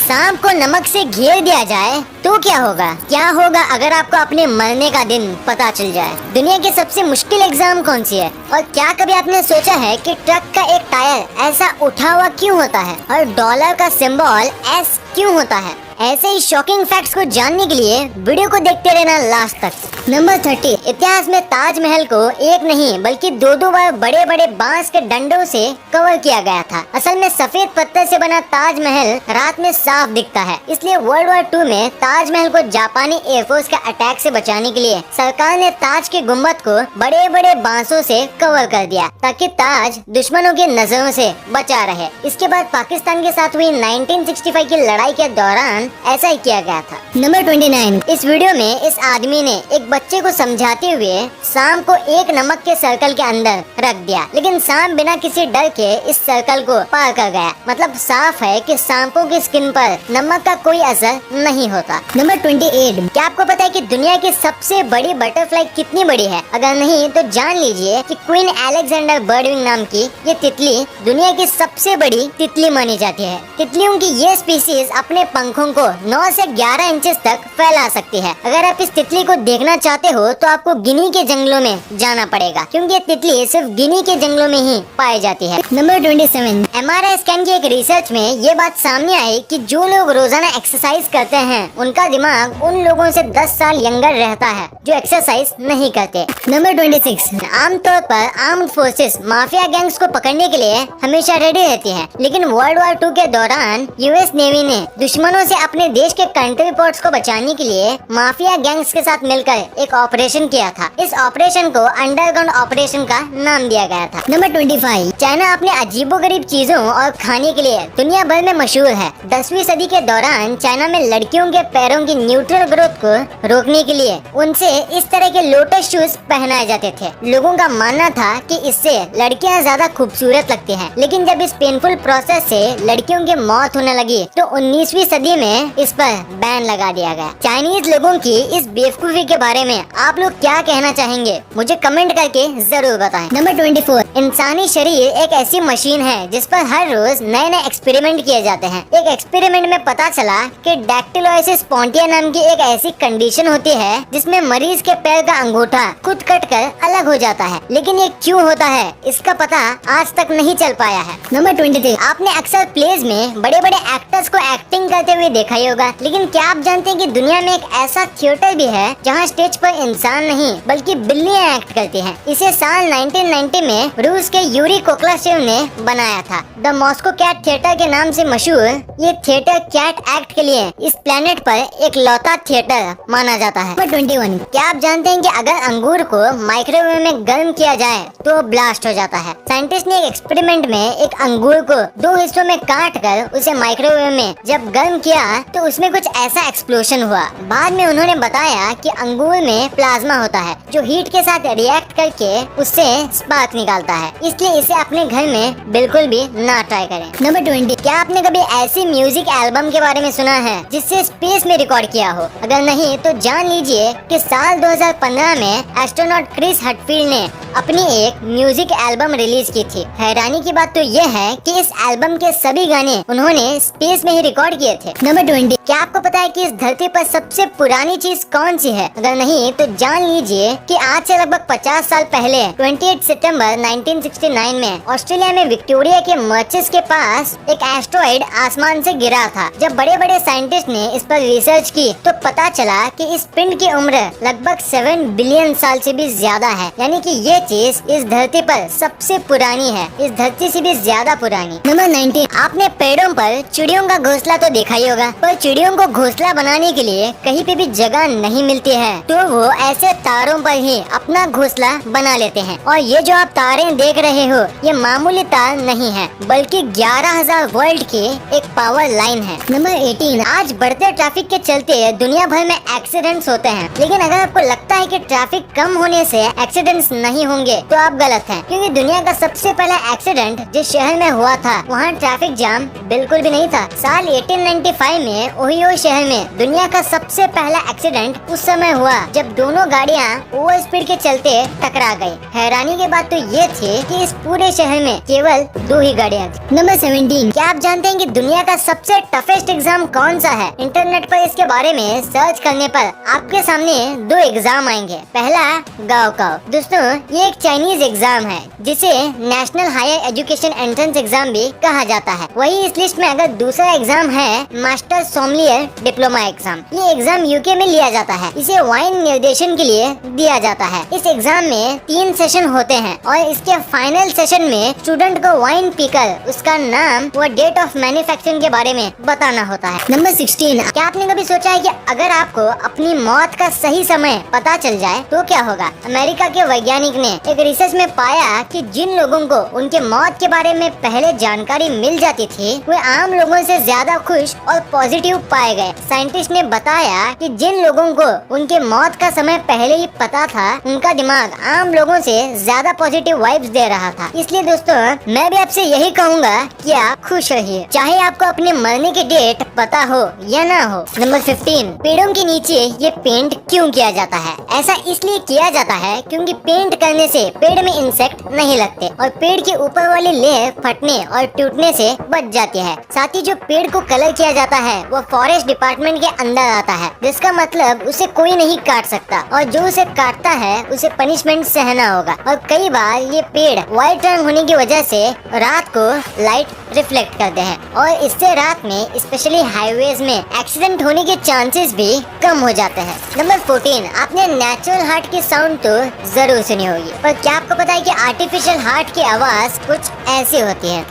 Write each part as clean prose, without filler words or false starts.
सांप को नमक से घेर दिया जाए तो क्या होगा? क्या होगा अगर आपको अपने मरने का दिन पता चल जाए? दुनिया की सबसे मुश्किल एग्जाम कौन सी है? और क्या कभी आपने सोचा है कि ट्रक का एक टायर ऐसा उठा हुआ क्यों होता है और डॉलर का सिंबल एस क्यों होता है? ऐसे ही शॉकिंग फैक्ट्स को जानने के लिए वीडियो को देखते रहना लास्ट तक। नंबर 30, इतिहास में ताजमहल को एक नहीं बल्कि दो बार बड़े बड़े बांस के डंडों से कवर किया गया था। असल में सफेद पत्थर से बना ताजमहल रात में साफ दिखता है, इसलिए वर्ल्ड वॉर 2 में ताजमहल को जापानी एयरफोर्स के अटैक से बचाने के लिए सरकार ने ताज के गुम्बद को बड़े बड़े बांसों से कवर कर दिया ताकि ताज दुश्मनों की नजरों से बचा रहे। इसके बाद पाकिस्तान के साथ हुई 1965 की लड़ाई के दौरान ऐसा ही किया गया था। नंबर 29, इस वीडियो में इस आदमी ने एक बच्चे को समझाते हुए सांप को एक नमक के सर्कल के अंदर रख दिया, लेकिन सांप बिना किसी डर के इस सर्कल को पार कर गया। मतलब साफ है कि सांपों की स्किन पर नमक का कोई असर नहीं होता। नंबर 28, क्या आपको पता है कि दुनिया की सबसे बड़ी बटरफ्लाई कितनी बड़ी है? अगर नहीं तो जान लीजिए कि क्वीन अलेक्जेंडर बर्डविंग नाम की ये तितली दुनिया की सबसे बड़ी तितली मानी जाती है। तितलियों की ये स्पीसीज अपने पंखों को 9 से 11 इंचेस तक फैला सकती है। अगर आप इस तितली को देखना चाहते हो तो आपको गिनी के जंगलों में जाना पड़ेगा, क्योंकि ये तितली सिर्फ गिनी के जंगलों में ही पाई जाती है। नंबर 27, MRI स्कैन की एक रिसर्च में ये बात सामने आई कि जो लोग रोजाना एक्सरसाइज करते हैं उनका दिमाग उन लोगों से 10 साल यंगर रहता है जो एक्सरसाइज नहीं करते। नंबर 26, आमतौर पर आर्म्ड फोर्सेस माफिया गैंग्स को पकड़ने के लिए हमेशा रेडी रहती है, लेकिन वर्ल्ड वॉर 2 के दौरान यूएस नेवी ने दुश्मनों से अपने देश के कंट्री पोर्ट्स को बचाने के लिए माफिया गैंग्स के साथ मिलकर एक ऑपरेशन किया था। इस ऑपरेशन को अंडरग्राउंड ऑपरेशन का नाम दिया गया था। नंबर 25, चाइना अपने अजीबोगरीब चीजों और खाने के लिए दुनिया भर में मशहूर है। 10वीं सदी के दौरान चाइना में लड़कियों के पैरों की न्यूट्रल ग्रोथ को रोकने के लिए उनसे इस तरह के लोटस शूज पहनाए जाते थे। लोगों का मानना था कि इससे लड़कियां ज्यादा खूबसूरत लगती हैं। लेकिन जब इस पेनफुल प्रोसेस से लड़कियों की मौत होने लगी तो 19वीं सदी में इस पर बैन लगा दिया गया। चाइनीज लोगों की इस बेवकूफी के बारे में आप लोग क्या कहना चाहेंगे? मुझे कमेंट करके जरूर बताएं। नंबर 24, इंसानी शरीर एक ऐसी मशीन है जिस पर हर रोज नए नए एक्सपेरिमेंट किए जाते हैं। एक एक्सपेरिमेंट में पता चला कि डैक्टिलोसिस स्पॉन्टिया नाम की एक ऐसी कंडीशन होती है जिसमें मरीज के पैर का अंगूठा खुद कटकर अलग हो जाता है, लेकिन ये क्यों होता है इसका पता आज तक नहीं चल पाया है। नंबर 23, आपने अक्सर प्लेज में बड़े बड़े एक्टर्स को एक्टिंग करते हुए देखा ही होगा, लेकिन क्या आप जानते हैं कि दुनिया में एक ऐसा थिएटर भी है जहां स्टेज पर इंसान नहीं बल्कि बिल्लियां एक्ट करती हैं। इसे साल 1990 में रूस के यूरी कोक्लाशेव ने बनाया था। द मॉस्को कैट थिएटर के नाम से मशहूर ये थिएटर कैट एक्ट के लिए इस प्लेनेट पर एक लौता थिएटर माना जाता है। नंबर 21, क्या आप जानते हैं कि अगर अंगूर को माइक्रोवेव में गर्म किया जाए तो ब्लास्ट हो जाता है? साइंटिस्ट ने एक एक्सपेरिमेंट में एक अंगूर को 2 हिस्सों में काट कर उसे माइक्रोवेव में जब गर्म किया तो उसमें कुछ ऐसा एक्सप्लोशन हुआ। बाद में उन्होंने बताया कि अंगूर में प्लाज्मा होता है जो हीट के साथ रिएक्ट करके उससे स्पार्क निकालता है, इसलिए इसे अपने घर में बिल्कुल भी ना ट्राई करें। नंबर 20, क्या आपने कभी ऐसी म्यूजिक एल्बम के बारे में सुना है जिससे स्पेस में रिकॉर्ड किया हो? अगर नहीं तो जान लीजिए कि साल 2015 में एस्ट्रोनॉट क्रिस हटफील्ड ने अपनी एक म्यूजिक एल्बम रिलीज की थी। हैरानी की बात तो यह है कि इस एल्बम के सभी गाने उन्होंने स्पेस में ही रिकॉर्ड किए थे। नंबर 20, क्या आपको पता है कि इस धरती पर सबसे पुरानी चीज कौन सी है? अगर नहीं तो जान लीजिए कि आज से लगभग 50 साल पहले 28 सितंबर 1969 में ऑस्ट्रेलिया में विक्टोरिया के मर्चेस के पास एक एस्ट्रॉइड आसमान से गिरा था। जब बड़े बड़े साइंटिस्ट ने इस पर रिसर्च की तो पता चला कि इस पिंड की उम्र लगभग 7 बिलियन साल से भी ज्यादा है, यानी कि ये चीज इस धरती पर सबसे पुरानी है, इस धरती से भी ज्यादा पुरानी। नंबर 19, आपने पेड़ों पर चिड़ियों का घोंसला तो देखा ही होगा, पर चिड़ियों को घोंसला बनाने के लिए कहीं पे भी जगह नहीं मिलती है तो वो ऐसे तारों पर ही अपना घोंसला बना लेते हैं। और ये जो आप तारें देख रहे हो ये मामूली तार नहीं है बल्कि 11,000 वोल्ट की एक पावर लाइन है। नंबर 18, आज बढ़ते ट्रैफिक के चलते दुनिया भर में एक्सीडेंट्स होते हैं, लेकिन अगर आपको लगता है कि ट्रैफिक कम होने से एक्सीडेंट्स नहीं होंगे तो आप गलत हैं, क्योंकि दुनिया का सबसे पहला एक्सीडेंट जिस शहर में हुआ था वहाँ ट्रैफिक जाम बिल्कुल भी नहीं था। साल 1895 जुलाई में ओहियो शहर में दुनिया का सबसे पहला एक्सीडेंट उस समय हुआ जब दोनों गाड़ियाँ ओवर स्पीड के चलते टकरा गई। हैरानी की बात तो ये थी कि इस पूरे शहर में केवल 2 ही गाड़ियाँ थी। नंबर 17, क्या आप जानते हैं कि दुनिया का सबसे टफेस्ट एग्जाम कौन सा है? इंटरनेट पर इसके बारे में सर्च करने पर आपके सामने 2 एग्जाम आएंगे। पहला गाओकाओ। दोस्तों, ये एक चाइनीज एग्जाम है जिसे national higher education entrance exam भी कहा जाता है। वही इस लिस्ट में अगर दूसरा एग्जाम है मास्टर सोमलियर डिप्लोमा एग्जाम। ये एग्जाम यूके में लिया जाता है। इसे वाइन निर्देशन के लिए दिया जाता है। इस एग्जाम में 3 सेशन होते हैं और इसके फाइनल सेशन में स्टूडेंट को वाइन पीकर उसका नाम व डेट ऑफ मैन्युफैक्चरिंग के बारे में बताना होता है। नंबर 16, क्या आपने कभी सोचा है कि अगर आपको अपनी मौत का सही समय पता चल जाए तो क्या होगा? अमेरिका के वैज्ञानिक ने एक रिसर्च में पाया कि जिन लोगों को उनके मौत के बारे में पहले जानकारी मिल जाती थी वे आम लोगों से ज्यादा खुश और पॉजिटिव पाए गए। साइंटिस्ट ने बताया कि जिन लोगों को उनके मौत का समय पहले ही पता था उनका दिमाग आम लोगों से ज्यादा पॉजिटिव वाइब्स दे रहा था। इसलिए दोस्तों, मैं भी आपसे यही कहूँगा कि आप खुश रहिए, चाहे आपको अपने मरने की डेट पता हो या ना हो। नंबर 15, पेड़ों के नीचे ये पेंट क्यों किया जाता है? ऐसा इसलिए किया जाता है क्योंकि पेंट करने से पेड़ में इंसेक्ट नहीं लगते और पेड़ के ऊपर वाली लेयर फटने और टूटने से बच जाती है। साथ ही जो पेड़ को कलर किया जाता है वो फॉरेस्ट डिपार्टमेंट के अंदर आता है, जिसका मतलब उसे कोई नहीं काट सकता और जो उसे काटता है उसे पनिशमेंट सहना होगा। और कई बार ये पेड़ व्हाइट रंग होने की वजह से रात को लाइट रिफ्लेक्ट करते हैं और इससे रात में स्पेशली हाईवेज में एक्सीडेंट होने के चांसेस भी कम हो जाते हैं। नंबर 14, आपने नेचुरल हार्ट की साउंड तो जरूर सुनी होगी, पर क्या आपको पता है कि आर्टिफिशियल हार्ट की आवाज कुछ ऐसी होती है?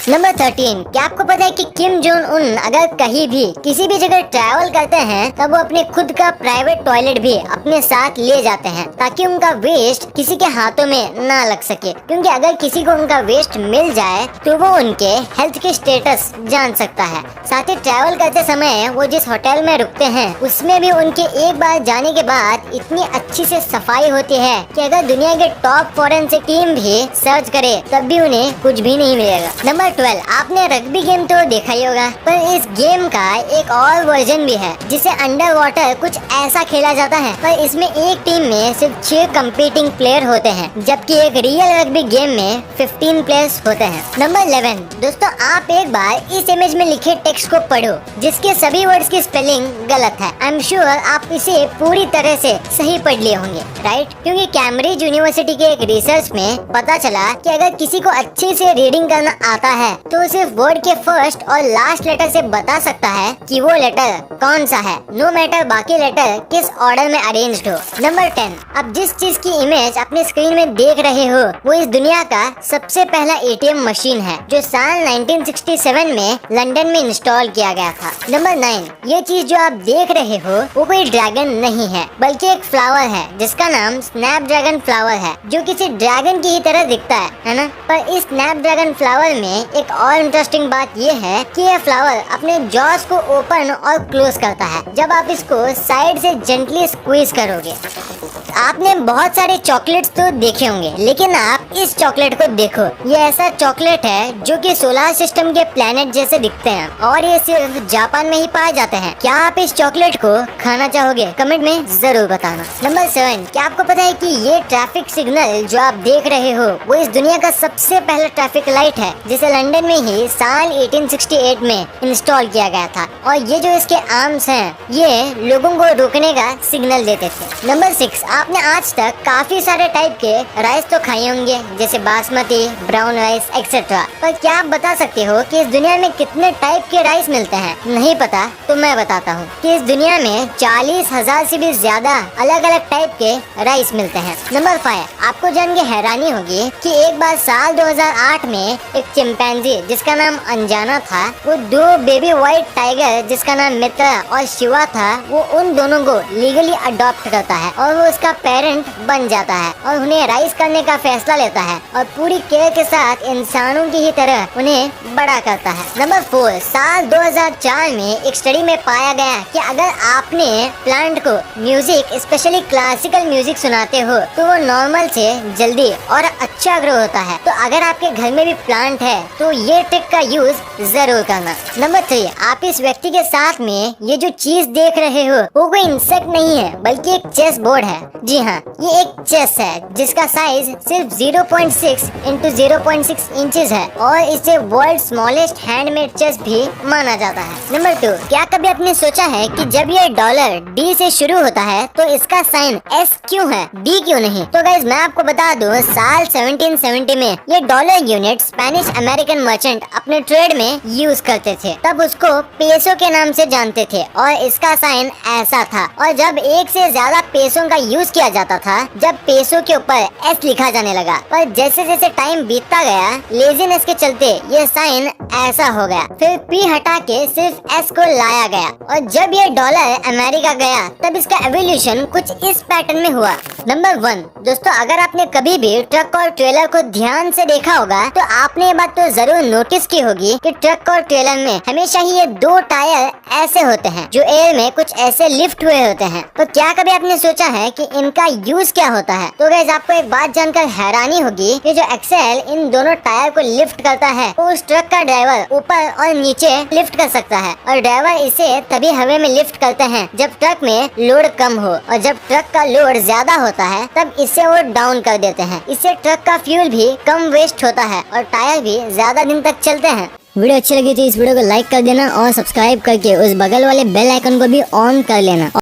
नंबर 13, क्या आपको पता है कि किम जोंग उन अगर कहीं भी किसी भी जगह ट्रैवल करते हैं तब वो अपने खुद का प्राइवेट टॉयलेट भी अपने साथ ले जाते हैं ताकि उनका वेस्ट किसी के हाथों में ना लग सके, क्योंकि अगर किसी को उनका वेस्ट मिल जाए तो वो उनके हेल्थ के स्टेटस जान सकता है। साथ ही ट्रैवल करते समय वो जिस होटल में रुकते हैं उसमें भी उनके एक बार जाने के बाद इतनी अच्छी से सफाई होती है कि अगर दुनिया के टॉप फॉरेंसिक टीम भी सर्च करे तब भी उन्हें कुछ भी नहीं मिलेगा। नंबर 12, आपने रग्बी गेम तो देखा ही होगा, पर इस गेम का एक और वर्जन भी है जिसे अंडर वाटर कुछ ऐसा खेला जाता है, पर इसमें एक टीम में सिर्फ 6 कंपीटिंग प्लेयर होते हैं जबकि एक रियल रग्बी गेम में 15 प्लेयर्स होते हैं। नंबर 11, दोस्तों, आप एक बार इस इमेज में लिखे टेक्स्ट को पढ़ो जिसके सभी वर्ड्स की स्पेलिंग गलत है। आई एम श्योर आप इसे पूरी तरह से सही पढ़ लिए होंगे, राइट? क्योंकि कैम्ब्रिज यूनिवर्सिटी के एक रिसर्च में पता चला कि अगर किसी को अच्छे से रीडिंग करना आता है तो सिर्फ वर्ड के फर्स्ट और लास्ट लेटर से बता सकता है कि वो लेटर कौन सा है, नो मैटर बाकी लेटर किस ऑर्डर में अरेंज्ड हो। नंबर 10, अब जिस चीज की इमेज अपने स्क्रीन में देख रहे हो वो इस दुनिया का सबसे पहला एटीएम मशीन है जो साल 1967 में लंदन में इंस्टॉल किया गया था। नंबर 9, ये चीज जो आप देख रहे हो वो कोई ड्रैगन नहीं है बल्कि एक फ्लावर है जिसका नाम स्नैपड्रैगन फ्लावर है, जो किसी ड्रैगन की ही तरह दिखता है ना? पर इस स्नैपड्रैगन फ्लावर में एक और इंटरेस्टिंग बात ये है कि यह फ्लावर अपने जॉस को ओपन और क्लोज करता है जब आप इसको साइड से जेंटली स्क्वीज करोगे। आपने बहुत सारे चॉकलेट्स तो देखे होंगे, लेकिन आप इस चॉकलेट को देखो। ये ऐसा चॉकलेट है जो कि सोलर सिस्टम के प्लेनेट जैसे दिखते हैं और ये सिर्फ जापान में ही पाए जाते हैं। क्या आप इस चॉकलेट को खाना चाहोगे? कमेंट में जरूर बताना। नंबर 7, क्या आपको पता है कि ये ट्रैफिक सिग्नल जो आप देख रहे हो वो इस दुनिया का सबसे पहला ट्रैफिक लाइट है जिसे लंदन में ही साल 1868 में इंस्टॉल किया गया था और ये जो इसके आर्म्स हैं ये लोगों को रोकने का सिग्नल देते थे। नंबर 6, आपने आज तक काफी सारे टाइप के राइस तो खाए होंगे जैसे बासमती, ब्राउन राइस एक्सेट्रा, पर क्या आप बता सकते हो कि इस दुनिया में कितने टाइप के राइस मिलते हैं? नहीं पता तो मैं बताता हूँ कि इस दुनिया में 40,000 से भी ज्यादा अलग अलग टाइप के राइस मिलते हैं। नंबर 5, आपको जान के हैरानी होगी कि एक बार साल 2008 में एक चिंपैंजी जिसका नाम अंजाना था वो 2 बेबी व्हाइट टाइगर जिसका नाम मित्रा और शिवा था वो उन दोनों को लीगली अडॉप्ट करता है और वो उसका पेरेंट बन जाता है और उन्हें राइज करने का फैसला लेता है और पूरी केयर के साथ इंसानों की ही तरह उन्हें बड़ा करता है। नंबर 4, साल 2004 में एक स्टडी में पाया गया कि अगर आपने प्लांट को म्यूजिक स्पेशली क्लासिकल म्यूजिक सुनाते हो तो वो नॉर्मल से जल्दी और अच्छा ग्रो होता है। तो अगर आपके घर में भी प्लांट है तो ये ट्रिक का यूज जरूर करना। नंबर 3, आप इस व्यक्ति के साथ में ये जो चीज देख रहे हो वो कोई इंसेक्ट नहीं है बल्कि एक चेस बोर्ड है। जी हाँ, ये एक चेस है जिसका साइज सिर्फ 0.6 इंटू 0.6 इंचेस है और इसे वर्ल्ड स्मॉलेस्ट हैंडमेड चेस भी माना जाता है। नंबर 2, क्या कभी आपने सोचा है कि जब ये डॉलर डी से शुरू होता है तो इसका साइन एस क्यों है, डी क्यों नहीं? तो गाइज मैं आपको बता दूं, साल 1770 में ये dollar unit Spanish American merchant अपने ट्रेड में यूज करते थे। तब उसको पेसो के नाम से जानते थे और इसका साइन ऐसा था। और जब एक से ज्यादा पेसों का यूज किया जाता था, जब पेसो के ऊपर एस लिखा जाने लगा, पर जैसे जैसे टाइम बीतता गया लेजीनेस के चलते ये साइन ऐसा हो गया। फिर पी हटा के सिर्फ एस को लाया गया और जब ये डॉलर अमेरिका गया तब इसका एवोल्यूशन कुछ इस पैटर्न में हुआ। नंबर 1, दोस्तों अगर आपने कभी भी ट्रक और ट्रेलर को ध्यान से देखा होगा तो आपने ये बात तो जरूर नोटिस की होगी कि ट्रक और ट्रेलर में हमेशा ही ये 2 टायर ऐसे होते हैं जो एयर में कुछ ऐसे लिफ्ट हुए होते हैं। तो क्या कभी आपने सोचा है कि इनका यूज क्या होता है? तो गाइस आपको एक बात जानकर हैरानी होगी कि जो एक्सेल इन दोनों टायर को लिफ्ट करता है तो उस ट्रक का ड्राइवर ऊपर और नीचे लिफ्ट कर सकता है और ड्राइवर इसे तभी हवा में लिफ्ट करते हैं जब ट्रक में लोड कम हो और जब ट्रक का लोड ज्यादा होता है तब इसे वो डाउन कर देते हैं। इससे ट्रक का फ्यूल भी कम वेस्ट होता है और टायर भी ज्यादा दिन तक चलते हैं। वीडियो अच्छी लगी तो इस वीडियो को लाइक कर देना और सब्सक्राइब करके उस बगल वाले बेल आइकन को भी ऑन कर लेना।